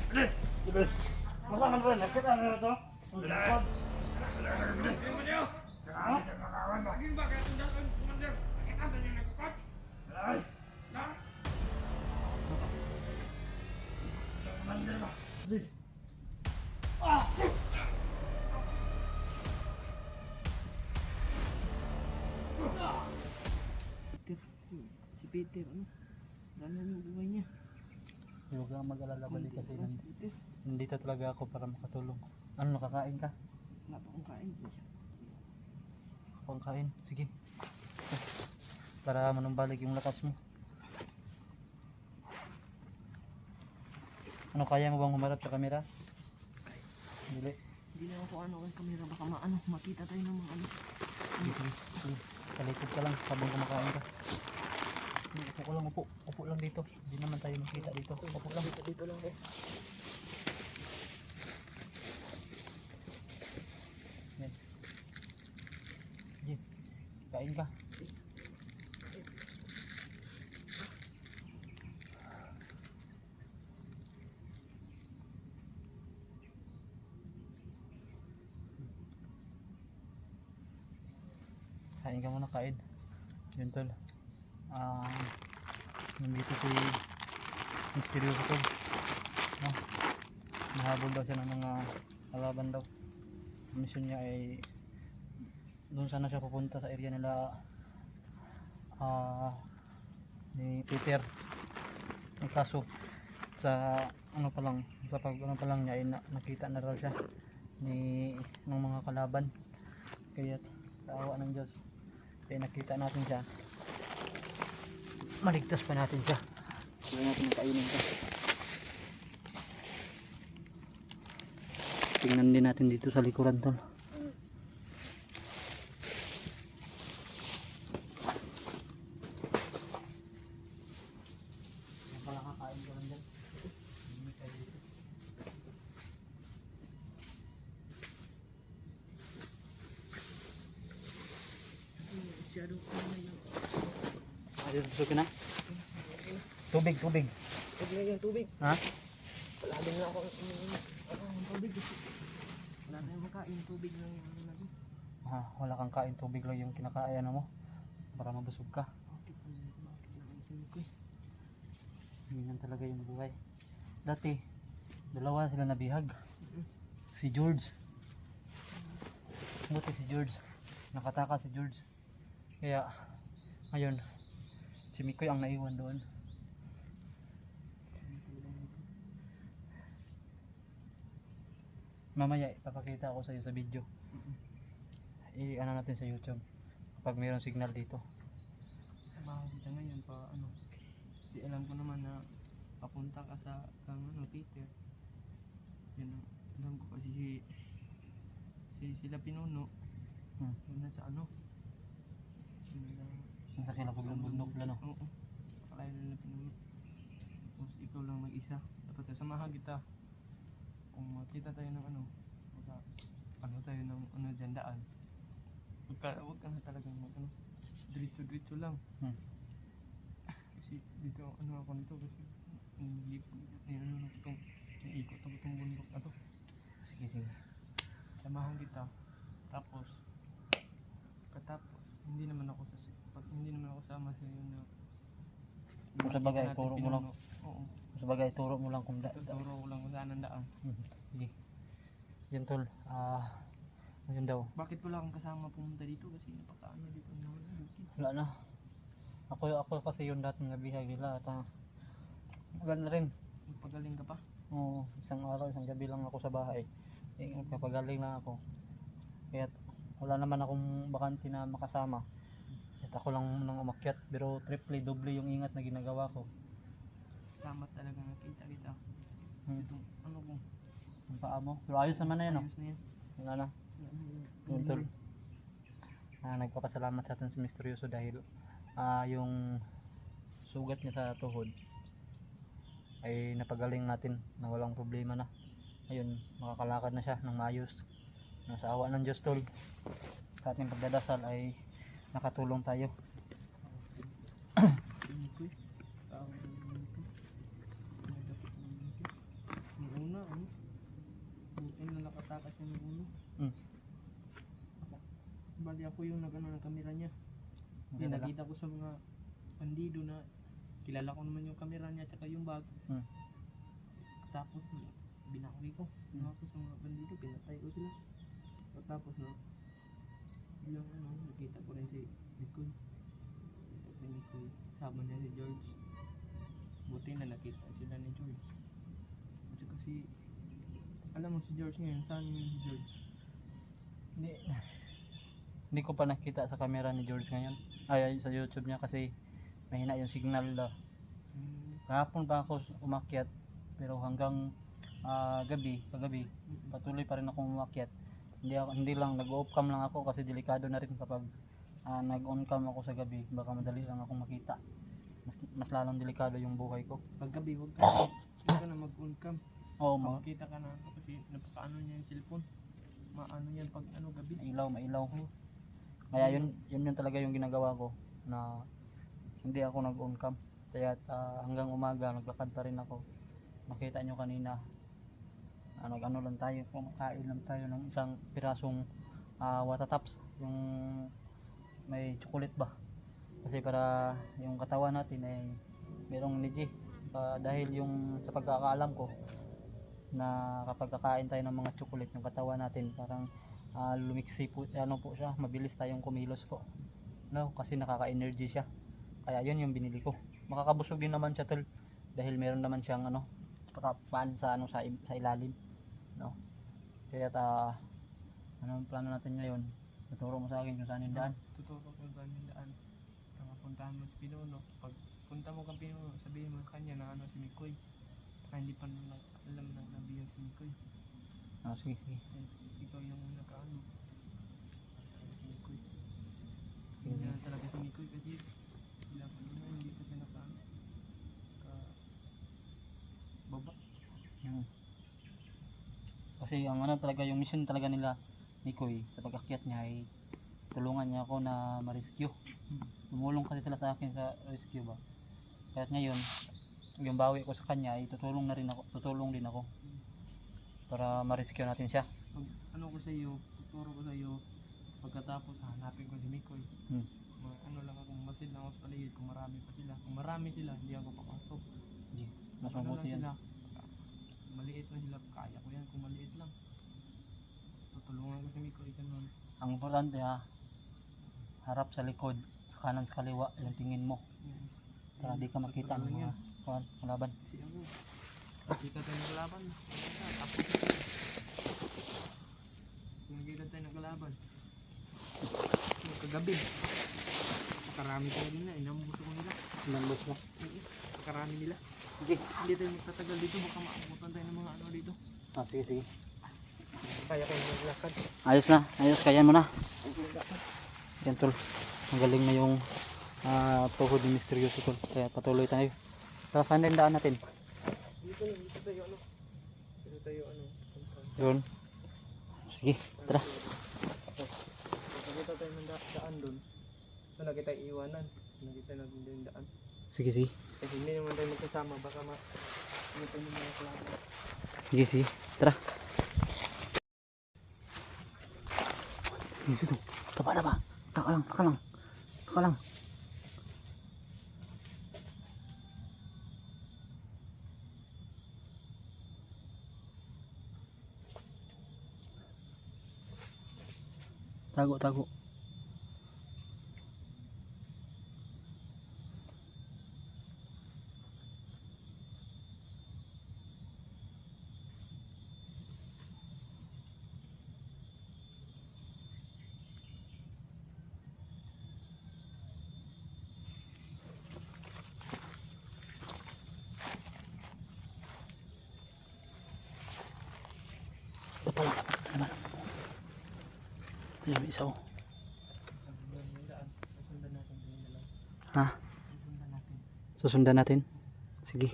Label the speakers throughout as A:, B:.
A: Masa man rin, nakita na ito? Ang likod.
B: Laging ba kaya tundaan, Commander? Nakita na niyo nagkukot?
A: Ay,
B: Na?
A: Commander ba?
C: Si Peter, ano? Gano'n yung buhay niya.
D: Huwag kang mag-alala, balik kasi
C: Peter,
D: nandito talaga ako para makatulong. Ano, nakakain ka?
C: wala pa akong kain.
D: Kung kain, sige. Para manumbalik yung lakas mo. Ano, kaya mo bang humarap sa camera? Dili.
C: Hindi na ako ano kay kamera, baka makita tayo ng mga ano.
D: Sige. Talikod ka lang habang kumakain ka. Upo ko lang, upo. Upo lang dito. Hindi naman tayo makita dito. Upo lang.
C: Dito lang ko.
D: Yan. Sige. Kain ka. Kain ka muna, kain. Yun tol. Nandito si misteryoso tol. No? Nahabol daw siya ng mga kalaban daw. Ang mission niya ay doon sana siya pupunta sa area nila ni Peter. Ang kaso sa ano pa lang, sa pag ano pa lang niya ay nakita na raw siya ng mga kalaban. Kaya sa awa ng Diyos kaya nakita natin siya, maligtas pa natin siya. Kaya natin kainin siya. Tingnan din natin dito sa likuran tol. Yan pala, kakain ko lang dyan. Hindi tayo dito.
C: Masyadong ano yung
D: Ayun, busog na. Tubig.
C: tubig na yung tubig.
D: Ha?
C: Palaging na ako ang tubig. Wala tayong makain, tubig lang yung ano natin.
D: Wala kang kain, tubig lang yung kinakain mo para mabusog ka.
C: Bakit yung alisin ko eh.
D: Ganyan talaga yung buhay. Dati, dalawa sila nabihag. Si George. Buti si George. Nakataka si George. Kaya, ngayon, si Mikoy ang naiwan doon. Mamaya, ipapakita ako sa iyo sa video. I-ano natin sa YouTube. Kapag mayroong signal dito.
C: Trabaho kita ngayon pa ano. Di alam ko naman na papunta ka sa kang ano Peter. Yun ang alam ko kasi sila pinuno. Yun na sa ano. Sila
D: Nasa sila bundok lang, no?
C: Oo. Kalayo nila pinuno. Tapos ikaw lang mag-isa. Dapat sasamahan kita. Kung makita tayo ng ano, ano tayo ng ano dyan daan. Huwag ka na talagang mag ano. Diretso lang. Kasi dito ano ako nito kasi naikot ako itong bundok na to.
D: Sige.
C: Samahan kita. Tapos hindi naman ako sama sa iyo na
D: Kung sa bagay,
C: natin
D: turo mo lang.
C: pinuno. Oo.
D: Sa bagay, turo mo lang kung
C: Tuturo ko lang kung saan ang daan.
D: Sige. Yan tol. Ayun daw.
C: Bakit wala kang kasama pumunta dito kasi napakaano dito na
D: Wala na. Ako kasi yung dating nabihag nila. At maganda rin.
C: magpagaling ka pa.
D: Oo, isang araw, isang gabi lang ako sa bahay. Kapagaling lang ako. Kaya wala naman akong bakante na makasama. At ako lang nang umakyat. Pero triple, doble yung ingat na ginagawa ko.
C: Salamat talaga nakita kita. Itong ano ko.
D: Ang paa mo. Pero ayos naman na yan, no?
C: Ayos na yan.
D: Wala na. Yun tol. Nagpapasalamat sa atin si Misteryoso dahil yung sugat niya sa tuhod ay napagaling natin na walang problema na. Ayun, makakalakad na siya ng maayos. Sa awa ng Diyos tol, sa ating pagdadasal ay nakatulong tayo.
C: ako yung nag-ano ng kamera niya. Hindi,
D: Dala.
C: nakita ko sa mga bandido na kilala ko naman yung kamera niya at yung bag.
D: Hmm.
C: Tapos binakwi ko. Binakwi ko sa mga bandido, pinatay ko sila. At tapos no, bilang ano, nakita ko rin si Nicole. Nakita ko si Nicole. Sama niya si George. Buti na nakita sila ni George. At saka si, alam mo si George ngayon, saan ngayon si George?
D: Hindi ko pa nakita sa camera ni George ngayon. Ay, sa YouTube niya kasi mahina yung signal daw. Kahapon pa ako umakyat pero hanggang kagabi patuloy pa rin akong umakyat. Hindi lang nag-off cam lang ako kasi delikado na rin kapag nag-on cam ako sa gabi, baka madali lang akong makita. Mas lalong delikado yung buhay ko.
C: Paggabi, huwag ka na mag-on cam.
D: Oo,
C: Makikita ka na kasi napakaano niya yung cellphone. Maano yan pag ano gabi.
D: mailaw. Kaya yun talaga yung ginagawa ko na hindi ako nag-on cam. Kaya hanggang umaga naglakad pa rin ako. Makita nyo kanina nag-ano lang tayo, kumakain lang tayo ng isang pirasong watataps, yung may chocolate ba, kasi para yung katawan natin ay merong energy. Dahil yung sa pagkakaalam ko na kapag kakain tayo ng mga chocolate, yung katawan natin parang lumiksi po, po siya, mabilis tayong kumilos po, no? Kasi nakaka-energy siya. Kaya yun yung binili ko. Makakabusog din naman siya tol, dahil meron naman siyang pan sa sa ilalim, no? Kaya ano ang plano natin ngayon? Tuturo mo sa akin kung saan yung daan.
C: Tuturo ko kung saan yung daan. Puntahan mo si Pinuno. Pag punta mo kang Pinuno, sabihin mo kanya na si Mikoy. Hindi pa alam na nabiyan si Mikoy.
D: Sige.
C: Ikaw yung nakaano. Si Mikoy. Hindi na talaga si Mikoy kasi hindi pa siya nakaano. Baba.
D: Kasi ang talaga yung mission talaga nila ni Koy sa pag-akyat niya ay tulungan niya ako na ma-rescue. Tumulong kasi sila sa akin sa rescue ba. Kaya ngayon yung bawi ko sa kanya ay tutulong din ako para ma-rescue natin siya.
C: Pag ano ko sa iyo, tuturo ko sa iyo pagkatapos hanapin ko si Mikoy. Ano lang ako, masid lang ako sa paligid kung marami pa sila. Kung marami sila, hindi ako papasok.
D: Mas
C: Ano
D: mabuti
C: lang
D: yan.
C: sila, maliit na sila, kaya ko yan kung maliit lang. Tutulungan ko si Mikoy ganun.
D: Ang importante harap sa likod, sa kanan sa kaliwa, yung tingin mo para di ka makita ng mga kalaban.
C: Kasi ako, nakita tayo ng kalaban. Tapos nakita tayo ng kalaban. Kagabi, karami tayo din na, inambos ko nila.
D: Inambos mo?
C: Karami nila.
D: Sige.
C: Hindi tayo magtatagal dito, baka maabutan tayo ng mga ano dito.
D: Sige.
C: Kaya ko yung maglakad.
D: Ayos, kaya mo na. Yan tol, ang galing na yung tuhod ni Misteryoso tol. Kaya patuloy tayo. Tara, saan din daan natin?
C: Dito tayo ano.
D: Doon. Sige, tara.
C: Nakita tayo ng daan doon. Nakita tayo iwanan. Nakita natin yung daan.
D: Sige.
C: Kasi hindi naman tayo magkasama, baka ano tayo ng mga kalaban.
D: Sige. Tara. Dito. Taba ba? Taka lang. Tago. Ito pala. Ayan, may isa.
C: Susundan natin yung dalawa.
D: Ha? Susundan natin? Sige.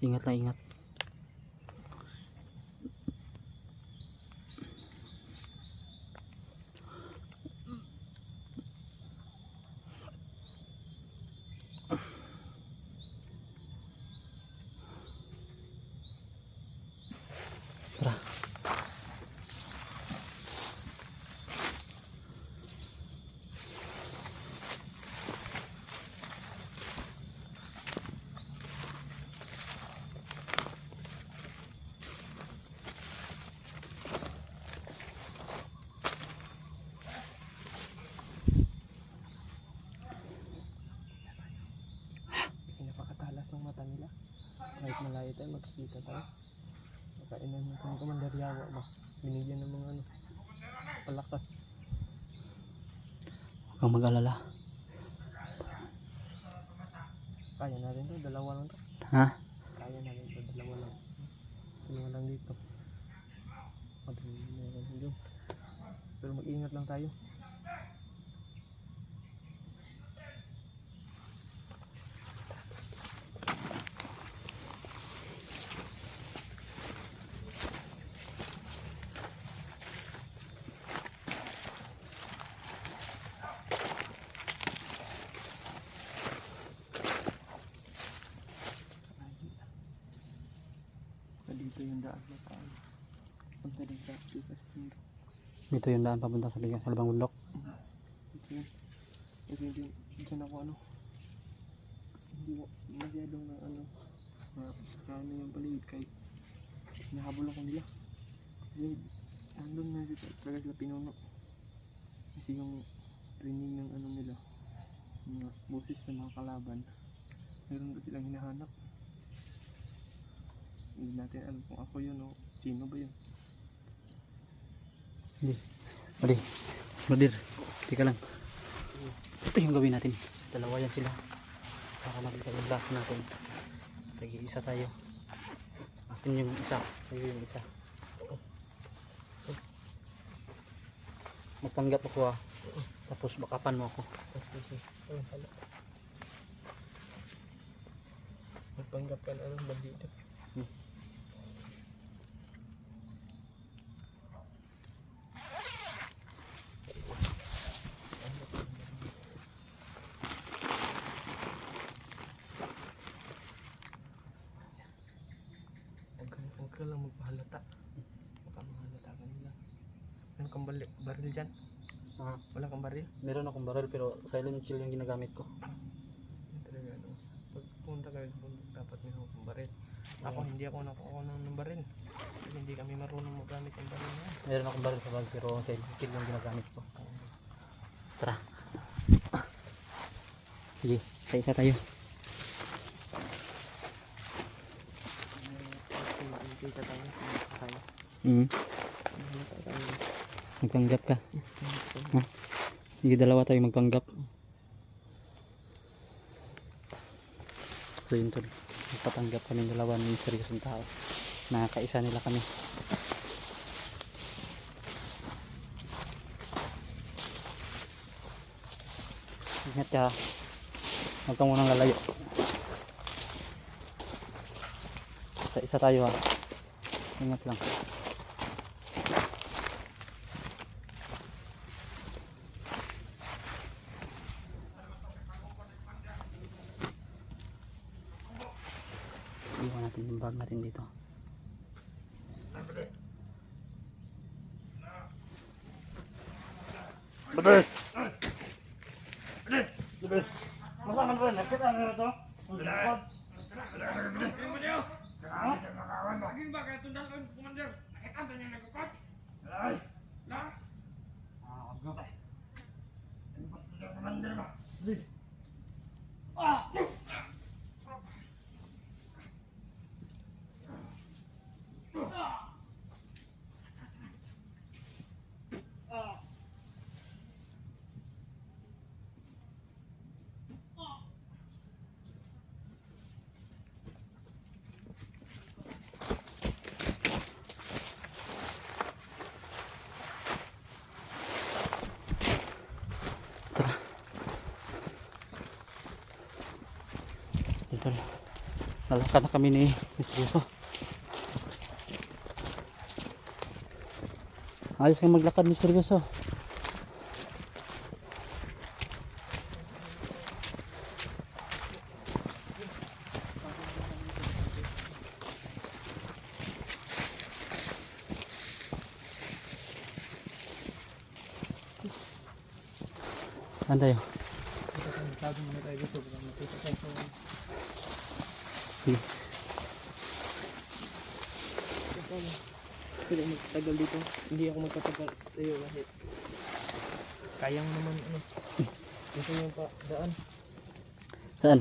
D: Ingat. Tara.
C: tayo magkikita tayo. Makainan mo kung Commander Yawa ba. Binigyan ng mga ano, palakas.
D: Huwag kang mag-alala.
C: Kaya natin to, dalawa lang to.
D: Ha?
C: Kaya natin to, dalawa lang. Dalawa lang dito. Pero mag-ingat lang tayo. Dito yung daan na tayo. Punta din sa Spiro.
D: Dito yung daan papunta sa Libang Bundok.
C: Ito yun. Ito yun. Diyan ako ano. Hindi ko masyadong na ano. Na ano yung paligid kahit nahabol ako nila. Kasi andun na talaga sila pinuno. Kasi yung training ng ano nila. Mga boses ng mga kalaban. Meron ba silang hinahanap? Hindi natin alam kung ako yun o sino ba yun.
D: Hindi. Brother, tika lang. Ito yung gawin natin. Dalawa yan sila. Para makita yung lahat natin. Tagi-isa tayo. Atin yung isa. Tayo yung isa. Magpanggap ako ah. Tapos bakapan mo ako.
C: Magpanggap ka na anong bandito. Huwag ka lang magpahalata. Baka mahalata ka nila. Meron kang baril dyan? Wala kang baril?
D: Meron akong baril pero silent kill yung ginagamit ko.
C: Yan talaga ano. Pag punta kayo sa bundok dapat meron kang baril. Ako hindi ako nakuha ng baril. Kasi hindi kami marunong magamit ng baril na yan.
D: Meron akong baril sa bag pero silent kill yung ginagamit ko. Tara. Sige, isa tayo.
C: Kita tayo.
D: Magpanggap ka. Ha? Sige, dalawa tayo magpanggap. So yun tol. Magpapanggap kami dalawa ng seryosong tao. Nakakaisa nila kami. Ingat ka. Huwag kang munang lalayo. Isa tayo ha. Ingat lang. Iwan natin yung bag natin dito.
A: Betul. Betul. Masa kan benar kita ada tu. Betul.
B: Tingin mo niyo! Laging ba kaya tundaan, Commander? Nakita ba niyo nagkukot?
A: Ay.
B: Na?
A: Ah, apa? Ini pasti dia komander bah. Betul. Ah.
D: Dito. Lalakad na kami ni Misteryoso. Ayos kang maglakad, Misteryoso. Saan tayo? Sige.
C: Pero magtagal dito. Hindi ako magtatagal tayo kahit kayang naman ano. Ito yung pa daan.
D: Saan?